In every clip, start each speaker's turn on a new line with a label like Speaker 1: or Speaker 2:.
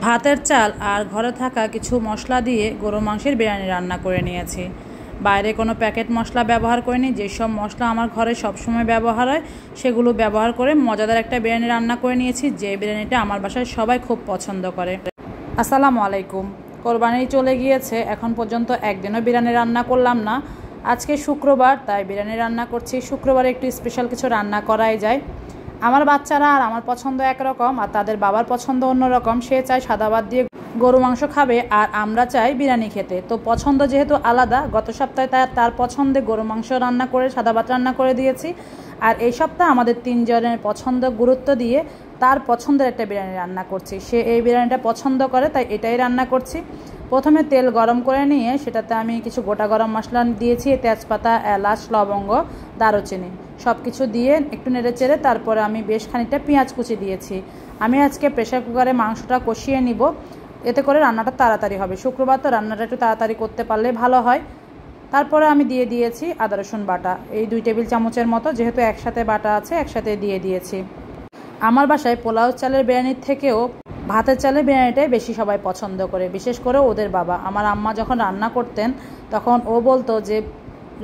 Speaker 1: ভাতের চাল আর ঘরে থাকা কিছু মশলা দিয়ে গরু মাংসের বিরিয়ানি রান্না করে নিয়েছি। বাইরে কোনো প্যাকেট মশলা ব্যবহার করিনি। যেসব মশলা আমার ঘরে সবসময় ব্যবহার হয় সেগুলো ব্যবহার করে মজাদার একটা বিরিয়ানি রান্না করে নিয়েছি, যে বিরিয়ানিটা আমার বাসায় সবাই খুব পছন্দ করে। আসসালামু আলাইকুম। কোরবানি চলে গিয়েছে, এখন পর্যন্ত একদিনও বিরিয়ানি রান্না করলাম না। আজকে শুক্রবার, তাই বিরিয়ানি রান্না করছি। শুক্রবারে একটু স্পেশাল কিছু রান্না করাই যায়। আমার বাচ্চারা আর আমার পছন্দ একরকম, আর তাদের বাবার পছন্দ অন্যরকম। সে চায় সাদা ভাত দিয়ে গরু মাংস খাবে, আর আমরা চাই বিরিয়ানি খেতে। তো পছন্দ যেহেতু আলাদা, গত সপ্তাহে তার পছন্দে গরু মাংস রান্না করে সাদা ভাত রান্না করে দিয়েছি, আর এই সপ্তাহে আমাদের তিনজনের পছন্দ গুরুত্ব দিয়ে তার পছন্দের একটা বিরিয়ানি রান্না করছি। সে এই বিরিয়ানিটা পছন্দ করে, তাই এটাই রান্না করছি। প্রথমে তেল গরম করে নিয়ে সেটাতে আমি কিছু গোটা গরম মশলা দিয়েছি, তেজপাতা, এলাচ, লবঙ্গ, দারুচিনি সব কিছু দিয়ে একটু নেড়ে চেড়ে তারপরে আমি বেশ খানিকটা পেঁয়াজ কুচি দিয়েছি। আমি আজকে প্রেশার কুকারে মাংসটা কষিয়ে নিব, এতে করে রান্নাটা তাড়াতাড়ি হবে। শুক্রবার তো রান্নাটা একটু তাড়াতাড়ি করতে পারলে ভালো হয়। তারপরে আমি দিয়ে দিয়েছি আদা রসুন বাটা, এই 2 টেবিল চামচের মতো, যেহেতু একসাথে বাটা আছে একসাথে দিয়ে দিয়েছি। আমার বাসায় পোলাও চালের বিরিয়ানির থেকেও ভাতের চালের বিরিয়ানিটাই বেশি সবাই পছন্দ করে, বিশেষ করে ওদের বাবা। আমার আম্মা যখন রান্না করতেন তখন ও বলতো যে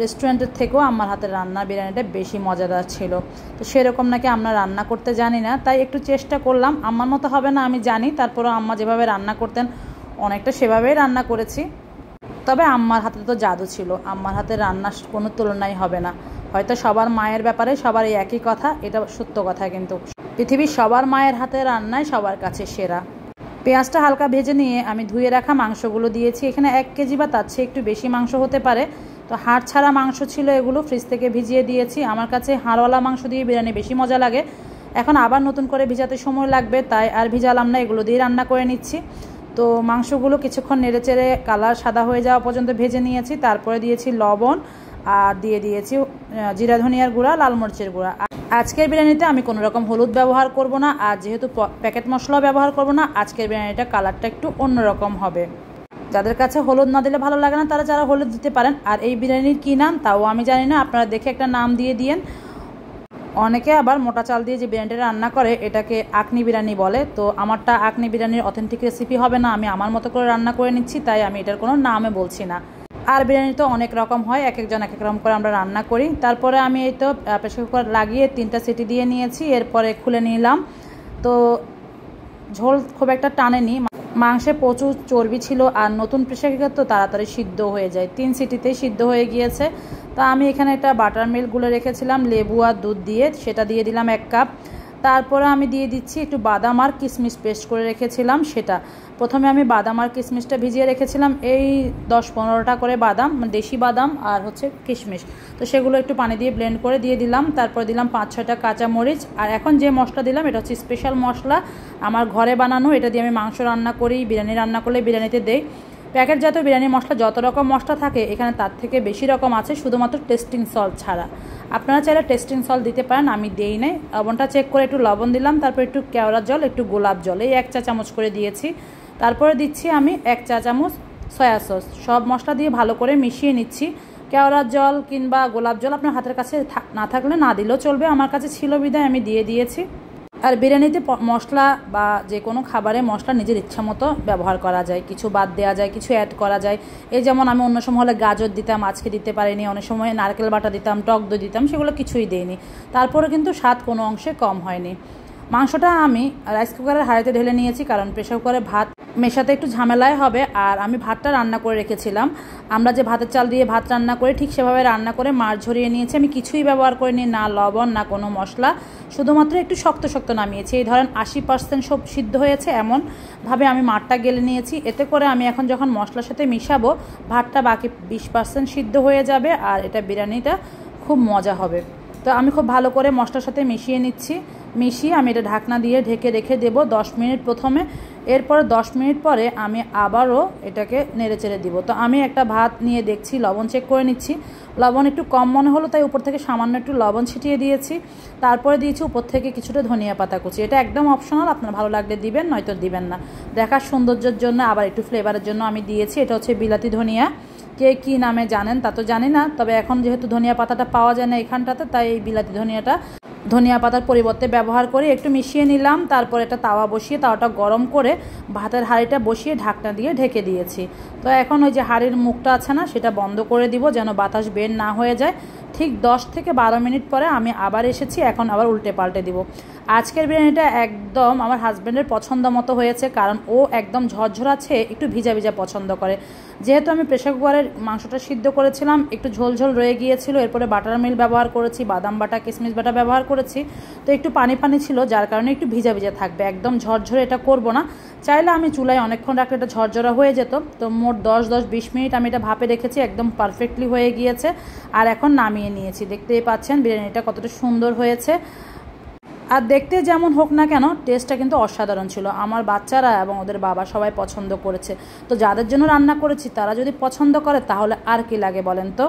Speaker 1: রেস্টুরেন্টের থেকেও আমার হাতের রান্না বিরিয়ানিটা বেশি মজাদার ছিল। তো সেরকম নাকি আমরা রান্না করতে জানি না, তাই একটু চেষ্টা করলাম। আম্মার মতো হবে না আমি জানি, তারপরেও আম্মা যেভাবে রান্না করতেন অনেকটা সেভাবেই রান্না করেছি। তবে আম্মার হাতে তো জাদু ছিল, আম্মার হাতের রান্নার কোনো তুলনাই হবে না। হয়তো সবার মায়ের ব্যাপারে সবার এই একই কথা, এটা সত্য কথা, কিন্তু পৃথিবীর সবার মায়ের হাতের রান্নাই সবার কাছে সেরা। পেঁয়াজটা হালকা ভেজে নিয়ে আমি ধুয়ে রাখা মাংসগুলো দিয়েছি। এখানে 1 কেজি বা তার চেয়ে একটু বেশি মাংস হতে পারে। তো হাড় ছাড়া মাংস ছিল, এগুলো ফ্রিজ থেকে ভিজিয়ে দিয়েছি। আমার কাছে হাড়ওয়ালা মাংস দিয়ে বিরিয়ানি বেশি মজা লাগে। এখন আবার নতুন করে ভিজাতে সময় লাগবে, তাই আর ভিজালাম না, এগুলো দিয়ে রান্না করে নিচ্ছি। তো মাংসগুলো কিছুক্ষণ নেড়ে চেড়ে কালার সাদা হয়ে যাওয়া পর্যন্ত ভেজে নিয়েছি। তারপরে দিয়েছি লবণ, আর দিয়ে দিয়েছি জিরা ধনিয়ার গুঁড়া, লাল মরিচের গুঁড়া। আজকের বিরিয়ানিতে আমি কোনো রকম হলুদ ব্যবহার করব না, আর যেহেতু প্যাকেট মশলাও ব্যবহার করব না, আজকের বিরিয়ানিটা কালারটা একটু অন্যরকম হবে। যাদের কাছে হলুদ না দিলে ভালো লাগে না, তারা যারা হলুদ দিতে পারেন। আর এই বিরিয়ানির কী নাম তাও আমি জানি না, আপনারা দেখে একটা নাম দিয়ে দিয়েন। অনেকে আবার মোটা চাল দিয়ে যে বিরিয়ানিটা রান্না করে এটাকে আকনি বিরিয়ানি বলে। তো আমারটা আকনি বিরিয়ানির অথেন্টিক রেসিপি হবে না, আমি আমার মতো করে রান্না করে নিচ্ছি, তাই আমি এটার কোনো নামে বলছি না। আর বিরিয়ানি তো অনেক রকম হয়, এক একজন এক এক রকম করে আমরা রান্না করি। তারপরে আমি এই তো প্রেসার কুকার লাগিয়ে 3টা সিটি দিয়ে নিয়েছি, এরপরে খুলে নিলাম। তো ঝোল খুব একটা টানেনি, মাংসে প্রচুর চর্বি ছিল, আর নতুন প্রেসার কুকার তো তাড়াতাড়ি সিদ্ধ হয়ে যায়, 3 সিটিতেই সিদ্ধ হয়ে গিয়েছে। তা আমি এখানে একটা বাটার মিল্ক গুলে রেখেছিলাম লেবু আর দুধ দিয়ে, সেটা দিয়ে দিলাম 1 কাপ। তারপরে আমি দিয়ে দিচ্ছি একটু বাদাম আর কিশমিশ পেস্ট করে রেখেছিলাম সেটা। প্রথমে আমি বাদাম আর কিশমিশটা ভিজিয়ে রেখেছিলাম, এই 10-15টা করে বাদাম, দেশি বাদাম আর হচ্ছে কিশমিশ। তো সেগুলো একটু পানি দিয়ে ব্লেন্ড করে দিয়ে দিলাম। তারপর দিলাম 5-6টা কাঁচা মরিচ। আর এখন যে মশলা দিলাম এটা হচ্ছে স্পেশাল মশলা, আমার ঘরে বানানো। এটা দিয়ে আমি মাংস রান্না করি, বিরিয়ানি রান্না করলে বিরিয়ানিতে দেই। প্যাকেটজাত বিরিয়ানি মশলা যত রকম মশলা থাকে এখানে তার থেকে বেশি রকম আছে, শুধুমাত্র টেস্টিং সল্ট ছাড়া। আপনারা চাইলে টেস্টিং সল্ট দিতে পারেন, আমি দেই নাই। লবণটা চেক করে একটু লবণ দিলাম, তারপর একটু কেওড়া জল, একটু গোলাপ জল, এই 1 চা চামচ করে দিয়েছি। তারপরে দিচ্ছি আমি 1 চা চামচ সয়া সস। সব মশলা দিয়ে ভালো করে মিশিয়ে নিচ্ছি। কেওড়া জল কিংবা গোলাপ জল আপনার হাতের কাছে না থাকলে না দিলেও চলবে, আমার কাছে ছিল বিধায় আমি দিয়ে দিয়েছি। আর বিরিয়ানিতে মশলা বা যে কোনো খাবারে মশলা নিজের ইচ্ছা মতো ব্যবহার করা যায়, কিছু বাদ দেওয়া যায়, কিছু অ্যাড করা যায়। এই যেমন আমি অন্য সময় হলে গাজর দিতাম, আজকে দিতে পারিনি। অনেক সময় নারকেল বাটা দিতাম, টক দই দিতাম, সেগুলো কিছুই দেইনি। তারপরে কিন্তু স্বাদ কোনো অংশে কম হয়নি। মাংসটা আমি রাইস কুকারের হাঁড়িতে ঢেলে নিয়েছি, কারণ প্রেসার কুকারে ভাত মেশাতে একটু ঝামেলাই হবে। আর আমি ভাতটা রান্না করে রেখেছিলাম, আমরা যে ভাতের চাল দিয়ে ভাত রান্না করি ঠিক সেভাবে রান্না করে মাড় ঝরিয়ে নিয়েছি। আমি কিছুই ব্যবহার করিনি, না লবণ না কোনো মশলা, শুধুমাত্র একটু শক্ত শক্ত নামিয়েছি। এই ধরেন 80% সব সিদ্ধ হয়েছে এমনভাবে আমি মাড়টা গেলে নিয়েছি। এতে করে আমি এখন যখন মশলার সাথে মিশাবো ভাতটা বাকি 20% সিদ্ধ হয়ে যাবে, আর এটা বিরিয়ানিটা খুব মজা হবে। তো আমি খুব ভালো করে মশলার সাথে মিশিয়ে নিচ্ছি। মিশিয়ে আমি এটা ঢাকনা দিয়ে ঢেকে রেখে দেবো 10 মিনিট প্রথমে। এরপরে 10 মিনিট পরে আমি আবারও এটাকে নেড়ে চেড়ে দিব। তো আমি একটা ভাত নিয়ে দেখছি, লবণ চেক করে নিচ্ছি। লবণ একটু কম মনে হলো, তাই উপর থেকে সামান্য একটু লবণ ছিটিয়ে দিয়েছি। তারপরে দিয়েছি উপর থেকে কিছুটা ধনিয়া পাতা কুচি। এটা একদম অপশনাল, আপনার ভালো লাগলে দিবেন, নয়তো দিবেন না। দেখার সৌন্দর্যের জন্য আবার একটু ফ্লেভারের জন্য আমি দিয়েছি। এটা হচ্ছে বিলাতি ধনিয়া, কে কী নামে জানেন তা তো জানি না, তবে এখন যেহেতু ধনিয়া পাতাটা পাওয়া যায় না এখানটাতে, তাই এই বিলাতি ধনিয়াটা ধনিয়া পাতার পরিবর্তে ব্যবহার করি। একটু মিশিয়ে নিলাম, তারপর একটা তাওয়া বসিয়ে তাওয়াটা গরম করে ভাতের হাঁড়িটা বসিয়ে ঢাকনা দিয়ে ঢেকে দিয়েছি। তো এখন ওই যে হাঁড়ির মুখটা আছে না, সেটা বন্ধ করে দিব যেন বাতাস বের না হয়ে যায়। ঠিক 10 থেকে 12 মিনিট পরে আমি আবার এসেছি, এখন আবার উল্টে পাল্টে দিব। আজকের বিরিয়ানিটা একদম আমার হাজব্যান্ডের পছন্দ মতো হয়েছে, কারণ ও একদম ঝরঝরাছে, একটু ভিজা ভিজা পছন্দ করে। যেহেতু আমি প্রেসার কুকারে মাংসটা সিদ্ধ করেছিলাম, একটু ঝোলঝোল রয়ে গিয়েছিল, এরপরে বাটার মিল ব্যবহার করেছি, বাদাম বাটা কিশমিশ বাটা ব্যবহার করেছি, তো একটু পানি পানি ছিল, যার কারণে একটু ভিজা ভিজা থাকবে, একদম ঝরঝরে এটা করব না। চাইলে আমি চুলায় অনেকক্ষণ রাখলে এটা ঝরঝরা হয়ে যেত। তো মোট 10-20 মিনিট আমি এটা ভাপে রেখেছি, একদম পারফেক্টলি হয়ে গিয়েছে। আর এখন নামিয়ে নিয়েছি। দেখতেই পাচ্ছেন বিরিয়ানিটা কতটা সুন্দর হয়েছে। আর দেখতে যেমন হোক না কেন, টেস্টটা কিন্তু অসাধারণ ছিল। আমার বাচ্চারা এবং ওদের বাবা সবাই পছন্দ করেছে। তো যাদের জন্য রান্না করেছি তারা যদি পছন্দ করে তাহলে আর কি লাগে বলেন তো।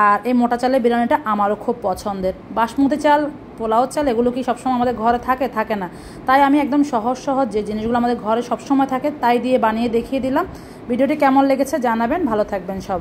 Speaker 1: আর এই মোটা চালের বিরিয়ানিটা আমারও খুব পছন্দের। বাসমতি চাল, পোলাও চাল এগুলো কি সবসময় আমাদের ঘরে থাকে না। তাই আমি একদম সহজ যে জিনিসগুলো আমাদের ঘরে সবসময় থাকে তাই দিয়ে বানিয়ে দেখিয়ে দিলাম। ভিডিওটি কেমন লেগেছে জানাবেন। ভালো থাকবেন সব।